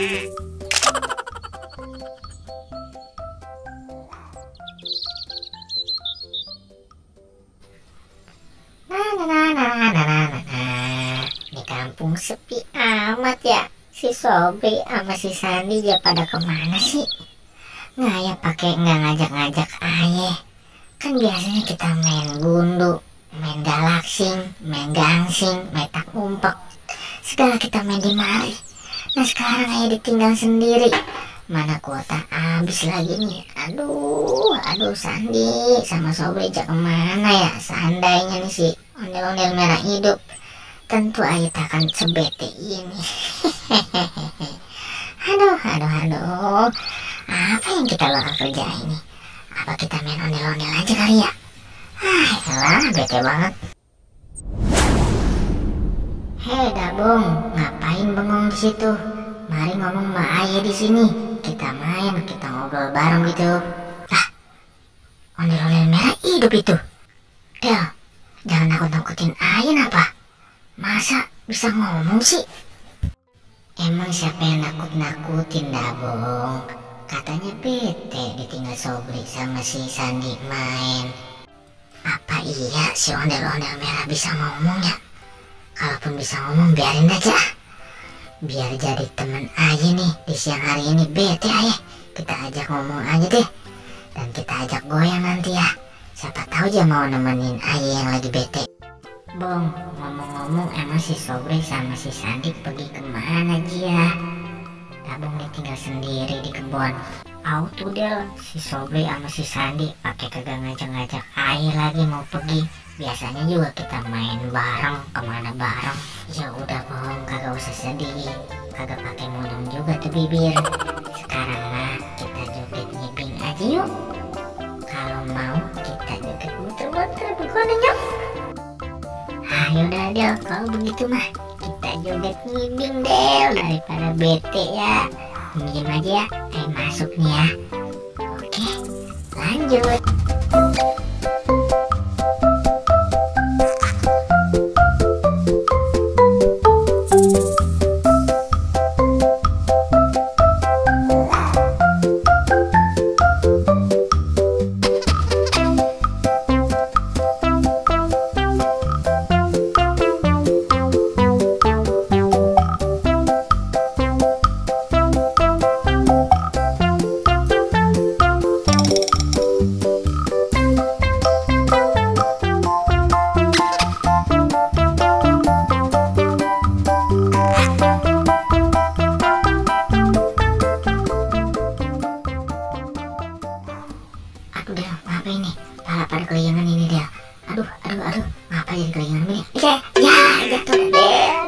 Di kampung sepi amat ya. Si Sobri sama si Sandi dia pada kemana sih? Ngaya pakai nggak ngajak-ngajak ayah. Kan biasanya kita main gundu, main galaksing, main gangsing, metak umpek, segala kita main di mari. Nah sekarang ayah ditinggal sendiri. Mana kuota habis lagi nih. Aduh Sandi sama Sobri jak kemana ya? Seandainya nih si ondel-ondel merah hidup, tentu ayah takkan sebete ini. Aduh. Apa yang kita bakal kerja ini? Apa kita main ondel-ondel aja kali ya? Elah, bete banget. Hei Dabung, ngapain bengong di situ? Mari ngomong sama ayah di sini. Kita main, kita ngobrol bareng gitu. Ondel-ondel merah hidup itu. Del, jangan nakut-nakutin ayah apa? Masa bisa ngomong sih? Emang siapa yang nakut-nakutin Dabung? Katanya bete ditinggal Sobri sama si Sandi main. Apa iya si ondel-ondel merah bisa ngomong ya? Kalaupun bisa ngomong biarin aja. Biar jadi temen aja nih di siang hari ini bete ayah. Kita ajak ngomong aja deh. Dan kita ajak goyang nanti ya. Siapa tahu aja mau nemenin ayah yang lagi bete. Bong, ngomong-ngomong emang si Sobri sama si Sandi pergi kemana dia? Dabung ditinggal sendiri di kebun. Tuh Del, si Sobri sama si Sandi pakai kagak ngajak-ngajak ayah lagi mau pergi. Biasanya juga kita main bareng, kemana bareng. Ya udah Bong, kagak usah sedih. Kagak pakai modem juga tuh bibir. Sekarang mah kita joget nyebing aja yuk. Kalau mau kita joget muter-muter begonanya. Yaudah Del, kalau begitu mah kita joget nyebing Del daripada bete ya. Minjem aja ya, masuk nih ya. Oke, lanjut. Udah, apa ini? Pada kelayangan ini dia. Aduh, ngapa jadi kelayangan ini? Ya, jatuh deh.